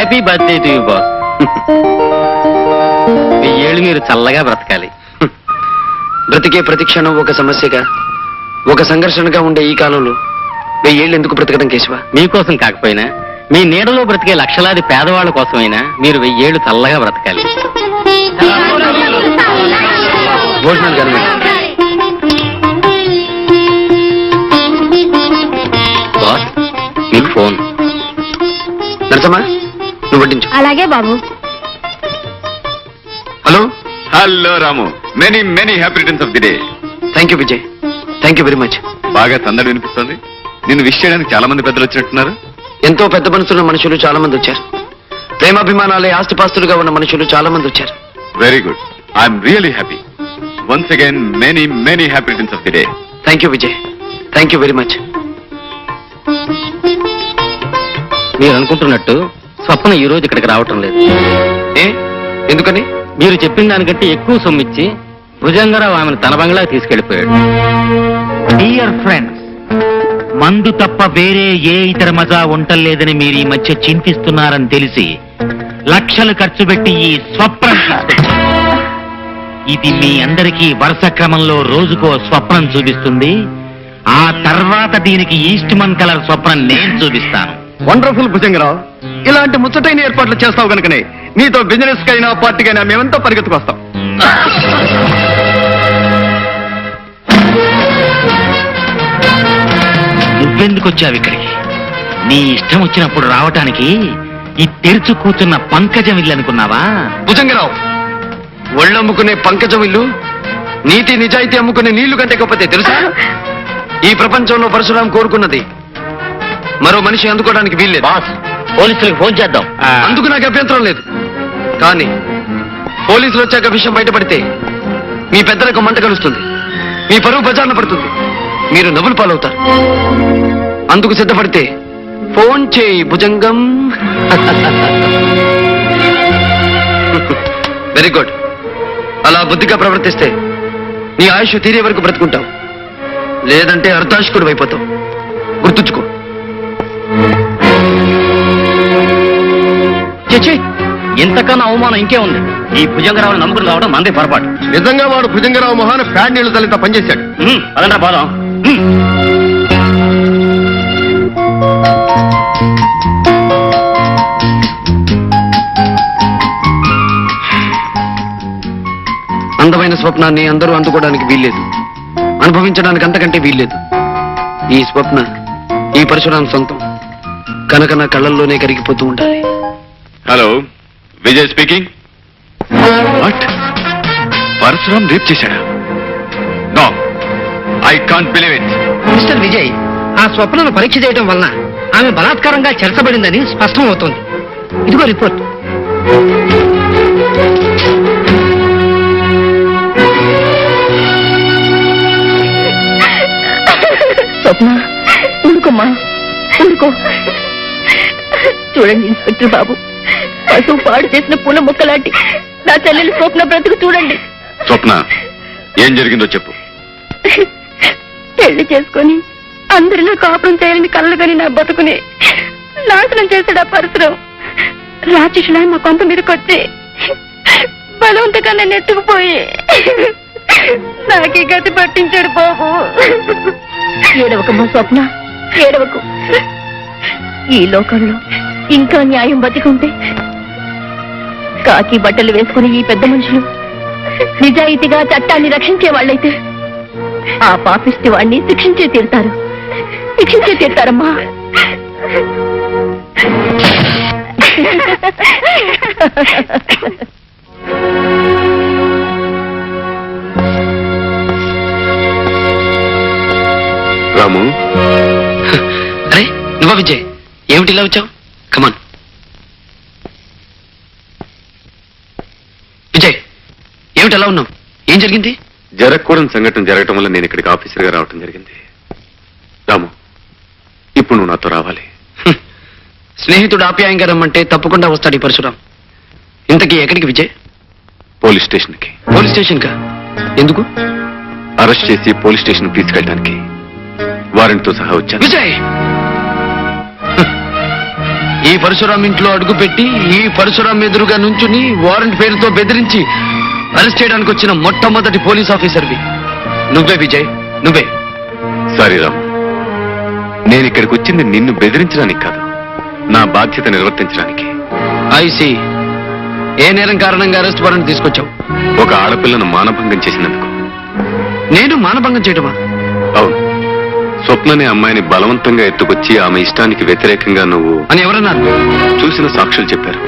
Happy birthday to you boss. ఈ ఏళ్ళు మీరు చల్లగా బ్రతకాలి. బ్రతికే ప్రతి క్షణం ఒక సమస్యగా, ఒక సంఘర్షణగా ఉండే ఈ కాలంలో 1000 ఏళ్ళు ఎందుకు బ్రతకడం కేశవ? మీకోసం కాకపోయినా మీ నీడలో బ్రతికే లక్షలాది పేదవాళ్ళ కోసమైనా మీరు 1000 ఏళ్ళు చల్లగా బ్రతకాలి. భోజనాలు కాదు మేడం. బాస్ మీకు ఫోన్. నరసమ్మా నువ్వు వడ్డించు. అలాగే బాబు. Hello. Hello Ramu, many happy returns of the day. Thank you Vijay, thank you very much. బాగా సందడి వినిపిస్తుంది. నిన్ను విష్ చేయడానికి చాలా మంది పెద్దలు వచ్చినట్టున్నారు. ఎంతో పెద్ద మనసున్న మనుషులు చాలా మంది వచ్చారు. ప్రేమాభిమానాలే ఆస్తిపాస్తులుగా ఉన్న మనుషులు చాలా మంది వచ్చారు. Very good, I'm really happy. Once again many happy returns of the day. Thank you Vijay, thank you very much. మీరు అనుకుంటున్నట్టు స్వప్న ఈ రోజు ఇక్కడికి రావటం లేదు. ఏ ఎందుకని? మీరు చెప్పిన దానికంటే ఎక్కువ సొమ్మిచ్చి భుజంగరావు ఆమెను తన బంగ్లా తీసుకెళ్లిపోయాడు. డియర్ ఫ్రెండ్స్, మందు తప్ప వేరే ఏ ఇతర మజా ఉండలేదని మీరు ఈ మధ్య చింతిస్తున్నారని తెలిసి లక్షలు ఖర్చు పెట్టి ఈ స్వప్నం తీసుకొచ్చాను. ఇది మీ అందరికీ వరుస క్రమంలో రోజుకో స్వప్నం చూపిస్తుంది. ఆ తర్వాత దీనికి ఈస్ట్మన్ కలర్ స్వప్నం నేను చూపిస్తాను. వండర్ఫుల్ భుజంగరావు, ఇలాంటి ముచ్చటైన ఏర్పాట్లు చేస్తావు కనుకనే నీతో బిజినెస్ కైనా పార్టీకైనా మేమంతా పరిగెత్తుకొస్తాం. నువ్వెందుకు వచ్చావు ఇక్కడికి? నీ ఇష్టం వచ్చినప్పుడు రావటానికి ఈ తెరుచు కూర్చున్న పంకజం ఇల్లు అనుకున్నావా? భుజంగరావు, ఒళ్ళమ్ముకునే పంకజం ఇల్లు నీతి నిజాయితీ అమ్ముకునే నీళ్లు కంటే గొప్పతే తెలుసా? ఈ ప్రపంచంలో పరశురాం కోరుకున్నది మరో మనిషి అందుకోవడానికి వీల్లేదు. బాస్, పోలీసులకు ఫోన్ చేద్దాం. అందుకు నాకు అభ్యంతరం లేదు. కానీ పోలీసులు వచ్చాక విషయం బయటపడితే మీ పెద్దలకు మంట కలుస్తుంది, మీ పరువు బజార్న పడుతుంది, మీరు నవ్వులు పాలవుతారు. అందుకు సిద్ధపడితే ఫోన్ చేయి భుజంగం. Very good. అలా బుద్ధిగా ప్రవర్తిస్తే నీ ఆయుష్ తీరే వరకు బ్రతుకుంటావు, లేదంటే అర్ధాశకుడు అయిపోతావు. గుర్తుంచుకో. చచ్చి, ఇంతకన్నా అవమానం ఇంకే ఉంది. ఈ భుజంగరావుని నమ్ముకుని రావడం మంది పొరపాటు. నిజంగా వాడు భుజంగరావు మొహాన ఫ్యాన్ నీళ్లు తల్లిత పనిచేశాడు. పదండ్రా పోదాం. అందమైన స్వప్నాన్ని అందరూ అందుకోవడానికి వీల్లేదు, అనుభవించడానికి అంతకంటే వీల్లేదు. ఈ స్వప్న ఈ పరశురాం సొంతం కనుక నా కళ్ళల్లోనే కరిగిపోతూ ఉండాలి. Hello, Vijay speaking. What? Parasuram rape చేశాడా? No, I can't believe it. Mister Vijay, ఆ స్వప్నను పరీక్ష చేయడం వలన ఆమె బలాత్కారంగా చెరచబడిందని స్పష్టం అవుతోంది. ఇదిగో రిపోర్ట్. స్వప్న, ఊరుకోమ్మా, ఊరుకో. చూడండి ఇన్స్పెక్టర్ బాబు, పశువు పాడు చేసిన పూల మొక్కలాంటి నా చెల్లెలు స్వప్న బ్రతుకు చూడండి. స్వప్న, ఏం జరిగిందో చెప్పు. పెళ్లి చేసుకొని అందరిలో కాపురం చేయాలని కలలుగాని నా బతుకుని నాశనం చేశాడు ఆ పరశురాం. రాక్షసులా మా కొంప మీదకి వచ్చి బలవంతంగా నన్ను ఎత్తుకుపోయి నాకే గతి పట్టించాడు బాబు. ఏడవకమ్మా స్వప్న, ఏడవకు. ఈ లోకంలో ఇంకా న్యాయం బతికుంటే కాకి బట్టలు వేసుకుని ఈ పెద్ద మనుషులు నిజాయితీగా చట్టాన్ని రక్షించే వాళ్ళైతే ఆ పాపిష్టి వాణ్ణి శిక్షించే తీరుతారు, శిక్షించే తీరుతారమ్మా. రాము, అరే నువ్వా విజయ్? ఏమిటి ఇలా వచ్చావు? కమాన్ విజయ్, ఏమిటి ఎలా ఉన్నావు? ఏం జరిగింది? జరగకూడని సంఘటన జరగటం వల్ల నేను ఇక్కడికి ఆఫీసర్గా రావటం జరిగింది. రాము, ఇప్పుడు నువ్వు నాతో రావాలి. స్నేహితుడు ఆప్యాయంగా రమ్మంటే తప్పకుండా వస్తాడు ఈ పరశురాం. ఇంతకీ ఎక్కడికి విజయ్? పోలీస్ స్టేషన్కి. పోలీస్ స్టేషన్ కా? ఎందుకు? అరెస్ట్ చేసి పోలీస్ స్టేషన్ తీసుకెళ్ళడానికి వారెంట్తో సహా వచ్చాను. విజయ్, ఈ పరశురాం ఇంట్లో అడుగుపెట్టి ఈ పరశురాం ఎదురుగా నుంచుని వారెంట్ పేరుతో బెదిరించి అరెస్ట్ చేయడానికి వచ్చిన మొట్టమొదటి పోలీస్ ఆఫీసర్వి నువ్వే విజయ్, నువ్వే. సారీ రాము, నేను ఇక్కడికి వచ్చింది నిన్ను బెదిరించడానికి కాదు, నా బాధ్యత నిర్వర్తించడానికి. ఐసి, ఏ నేరం కారణంగా అరెస్ట్ వారెంట్ తీసుకొచ్చావు? ఒక ఆడపిల్లను మానభంగం చేసినందుకు. నేను మానభంగం చేయటమా? అవును, స్వప్ననే అమ్మాయిని బలవంతంగా ఎత్తుకొచ్చి ఆమె ఇష్టానికి వ్యతిరేకంగా నువ్వు అని ఎవరన్నారు? చూసిన సాక్షులు చెప్పారు.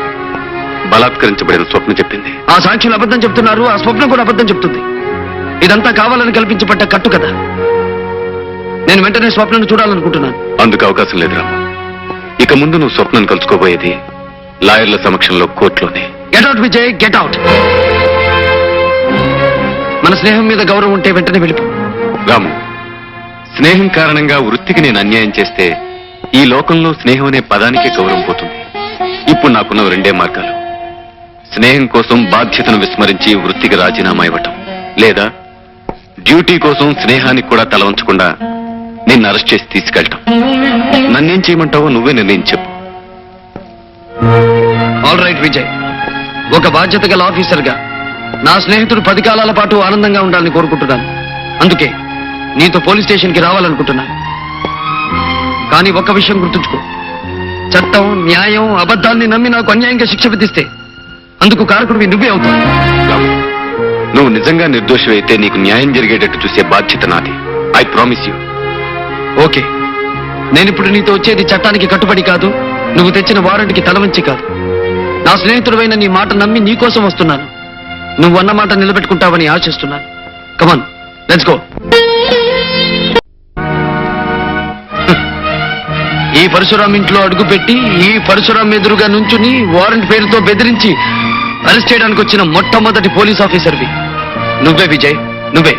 బలాత్కరించబడిన స్వప్న చెప్పింది. ఆ సాక్షులు అబద్ధం చెప్తున్నారు, ఆ స్వప్నం కూడా అబద్ధం చెప్తుంది. ఇదంతా కావాలని కల్పించబడ్డ కట్టు కదా. నేను వెంటనే స్వప్నను చూడాలనుకుంటున్నాను. అందుకు అవకాశం లేదు రాము. ఇక ముందు నువ్వు స్వప్నం కలుసుకోబోయేది లాయర్ల సమక్షంలో కోర్టులోనే. Get out Vijay, get out. మన స్నేహం మీద గౌరవం ఉంటే వెంటనే వెళ్ళిపో. రాము, స్నేహం కారణంగా వృత్తికి నేను అన్యాయం చేస్తే ఈ లోకంలో స్నేహం అనే పదానికే గౌరవం పోతుంది. ఇప్పుడు నాకున్న రెండే మార్గాలు. స్నేహం కోసం బాధ్యతను విస్మరించి వృత్తికి రాజీనామా ఇవ్వటం, లేదా డ్యూటీ కోసం స్నేహానికి కూడా తల వంచకుండా నిన్ను అరెస్ట్ చేసి తీసుకెళ్ళటం. నన్నేం చేయమంటావో నువ్వే నిర్ణయం చెప్పు. ఆల్ రైట్ విజయ్, ఒక బాధ్యత గల ఆఫీసర్గా నా స్నేహితుడు 10 కాలాల పాటు ఆనందంగా ఉండాలని కోరుకుంటున్నాను. అందుకే నీతో పోలీస్ స్టేషన్కి రావాలనుకుంటున్నాను. కానీ ఒక్క విషయం గుర్తుంచుకో, చట్టం, న్యాయం, అబద్ధాన్ని నమ్మి నాకు అన్యాయంగా శిక్ష విధిస్తే అందుకు కారకుడివి నువ్వే అవుతావు. రాము, నువ్వు నిజంగా నిర్దోషమైతే నీకు న్యాయం జరిగేటట్టు చూసే బాధ్యత నాది. I promise you. ఓకే, నేనిప్పుడు నీతో వచ్చేది చట్టానికి కట్టుబడి కాదు, నువ్వు తెచ్చిన వారెంట్కి తలవంచి కాదు. నా స్నేహితుడైన నీ మాట నమ్మి నీ కోసం వస్తున్నాను. నువ్వు అన్న మాట నిలబెట్టుకుంటావని ఆశిస్తున్నాను. కమాన్, లెట్స్ గో. ఈ పరశురాం ఇంట్లో అడుగుపెట్టి ఈ పరశురాం ఎదురుగా నుంచుని వారెంట్ పేరుతో బెదిరించి అరెస్ట్ చేయడానికి వచ్చిన మొట్టమొదటి పోలీస్ ఆఫీసర్వి నువ్వే విజయ్, నువ్వే.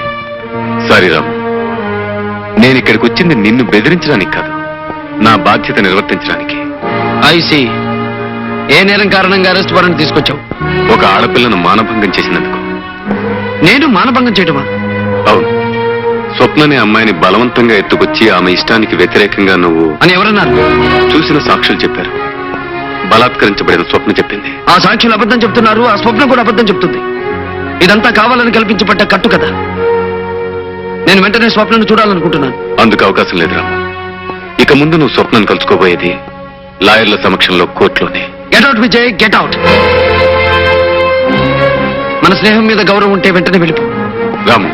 సారీ రాము, నేను ఇక్కడికి వచ్చింది నిన్ను బెదిరించడానికి కాదు, నా బాధ్యత నిర్వర్తించడానికి. ఐసి, ఏ నేరం కారణంగా అరెస్ట్ వారెంట్ తీసుకొచ్చావు? ఒక ఆడపిల్లను మానభంగం చేసినందుకు. నేను మానభంగం చేయటమా? అవును, స్వప్ననే అమ్మాయిని బలవంతంగా ఎత్తుకొచ్చి ఆమె ఇష్టానికి వ్యతిరేకంగా నువ్వు అని ఎవరన్నారు? చూసిన సాక్షులు చెప్పారు. బలాత్కరించబడిన స్వప్న చెప్పింది. ఆ సాక్షులు అబద్ధం చెప్తున్నారు, ఆ స్వప్నం కూడా అబద్ధం చెప్తుంది. ఇదంతా కావాలని కల్పించబడ్డ కట్టు కదా. నేను వెంటనే స్వప్నను చూడాలనుకుంటున్నాను. అందుకు అవకాశం లేదు రాము. ఇక ముందు నువ్వు స్వప్నం కలుసుకోబోయేది లాయర్ల సమక్షంలో కోర్టులోనే. Get out Vijay, get out. మన స్నేహం మీద గౌరవం ఉంటే వెంటనే వెళ్ళిపో. రాము,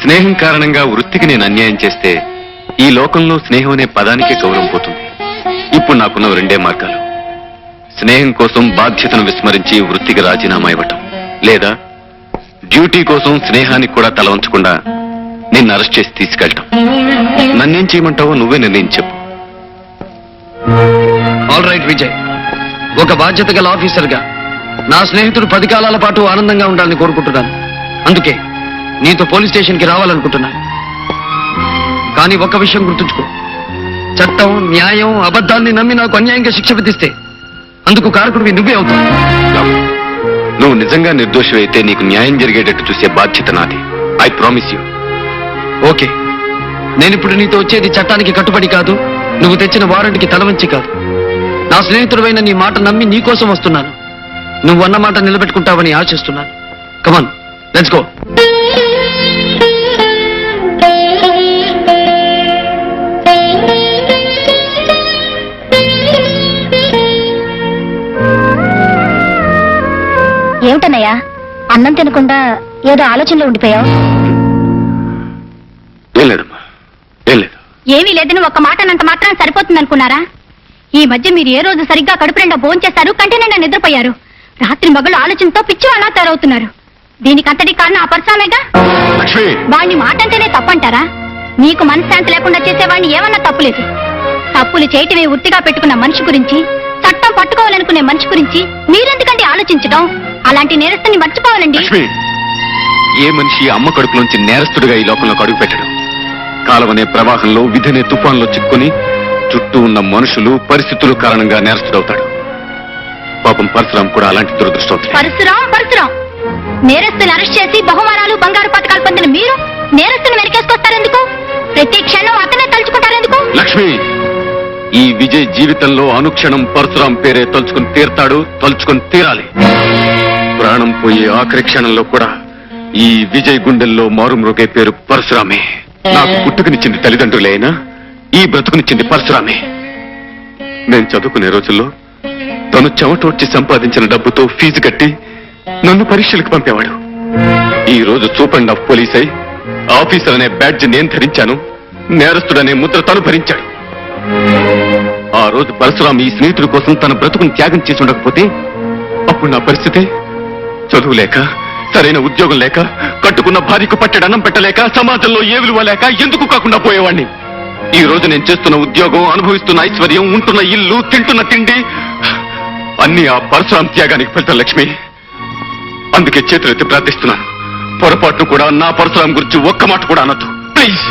స్నేహం కారణంగా వృత్తికి నేను అన్యాయం చేస్తే ఈ లోకంలో స్నేహం అనే పదానికే గౌరవం పోతుంది. ఇప్పుడు నాకున్న రెండే మార్గాలు. స్నేహం కోసం బాధ్యతను విస్మరించి వృత్తికి రాజీనామా ఇవ్వటం, లేదా డ్యూటీ కోసం స్నేహానికి కూడా తల వంచకుండా నిన్ను అరెస్ట్ చేసి తీసుకెళ్ళటం. నన్నేం చేయమంటావో నువ్వే నిర్ణయం చెప్పు. ఆల్ రైట్ విజయ్, ఒక బాధ్యత గల ఆఫీసర్గా నా స్నేహితుడు 10 కాలాల పాటు ఆనందంగా ఉండాలని కోరుకుంటున్నాను. అందుకే నీతో పోలీస్ స్టేషన్కి రావాలనుకుంటున్నాను. కానీ ఒక్క విషయం గుర్తుంచుకో, చట్టం, న్యాయం, అబద్ధాన్ని నమ్మి నాకు అన్యాయంగా శిక్ష విధిస్తే అందుకు కారకుడివి నువ్వే అవుతావు. రాము, నువ్వు నిజంగా నిర్దోషమైతే నీకు న్యాయం జరిగేటట్టు చూసే బాధ్యత నాది. I promise you. ఓకే, నేనిప్పుడు నీతో వచ్చేది చట్టానికి కట్టుబడి కాదు, నువ్వు తెచ్చిన వారెంట్కి తలవంచి కాదు. నా స్నేహితుడైన నీ మాట నమ్మి నీ కోసం వస్తున్నాను. నువ్వు అన్న మాట నిలబెట్టుకుంటావని ఆశిస్తున్నాను. కమాన్, లెట్స్ గో. ఏమిటన్నయ్యా, అన్నం తినకుండా ఏదో ఆలోచనలో ఉండిపోయావు? ఏం లేదమ్మా, ఏం లేదు. ఏమీ లేదని ఒక్క మాట అన్నంత మాత్రం సరిపోతుంది అనుకున్నారా? ఈ మధ్య మీరు ఏ రోజు సరిగ్గా కడుపు నిండా భోంచేశారు, కంటి నిండా నిద్రపోయారు. రాత్రి మగళ్ళు ఆలోచనతో పిచ్చివాళ్ళ తయారవుతున్నారు. దీనికంతటి కారణం ఆ పరసామేగా. లక్ష్మి, వాణ్ణి మాట అంటేనే తప్పంటారా? నీకు మనశ్శాంతి లేకుండా చేసేవాడిని ఏమన్నా తప్పులేదు. తప్పులు చేయటమే వృత్తిగా పెట్టుకున్న మనిషి గురించి, చట్టం పట్టుకోవాలనుకునే మనిషి గురించి మీరెందుకంటే ఆలోచించడం? అలాంటి నేరస్తుని మర్చిపోవాలండి. లక్ష్మి, ఏ మనిషి అమ్మ కడుపులోంచి నేరస్తుడిగా ఈ లోకంలోకి అడుగు పెట్టడం? కాలమనే ప్రవాహంలో, విధనే తుఫాన్లో చిక్కుని చుట్టూ ఉన్న మనుషులు, పరిస్థితులు కారణంగా నేరస్తుడవుతాడు. పాపం పరశురాం కూడా అలాంటి దురదృష్టం. పరశురాం నేరస్తుని అరెస్ట్ చేసి బహుమానాలు, బంగారు పథకాలు పొందిన మీరు నేరస్తుని వెనకేసుకొస్తారెందుకు? ప్రతి క్షణం అతనే తలుచుకుంటారెందుకు? లక్ష్మి, ఈ విజయ్ జీవితంలో అనుక్షణం పరశురాం పేరే తలుచుకుని తీరతాడు, తలుచుకుని తీరాలి. ప్రాణం పోయే ఆఖరి క్షణంలో కూడా ఈ విజయ్ గుండెల్లో మారుమ్రోగే పేరు పరశురామే. నాకు పుట్టుకనిచ్చింది తల్లిదండ్రులే అయినా ఈ బ్రతుకునిచ్చింది పరశురామే. నేను చదువుకునే రోజుల్లో తను చెమటోడ్చి సంపాదించిన డబ్బుతో ఫీజు కట్టి నన్ను పరీక్షలకు పంపేవాడు. ఈ రోజు సూపరింట్ ఆఫ్ పోలీస్ అయి ఆఫీసర్ అనే బ్యాడ్జ్ నేను ధరించాను, నేరస్తుడనే ముద్ర తను భరించాడు. ఆ రోజు పరశురాం ఈ స్నేహితుడి కోసం తన బ్రతుకుని త్యాగం చేసి ఉండకపోతే అప్పుడు నా పరిస్థితి చదువు లేక, సరైన ఉద్యోగం లేక, కట్టుకున్న భార్యకు పట్టెడు అన్నం పెట్టలేక, సమాజంలో ఏ విలువ లేక ఎందుకు కాకుండా పోయేవాణ్ణి. ఈ రోజు నేను చేస్తున్న ఉద్యోగం, అనుభవిస్తున్న ఐశ్వర్యం, ఉంటున్న ఇల్లు, తింటున్న తిండి అన్ని ఆ పరశురాం త్యాగానికి ఫలితం లక్ష్మి. అందుకే చేతులెత్తి ప్రార్థిస్తున్నాను, పొరపాటు కూడా నా పరశురాం గురించి ఒక్క మాట కూడా అనొద్దు ప్లీజ్.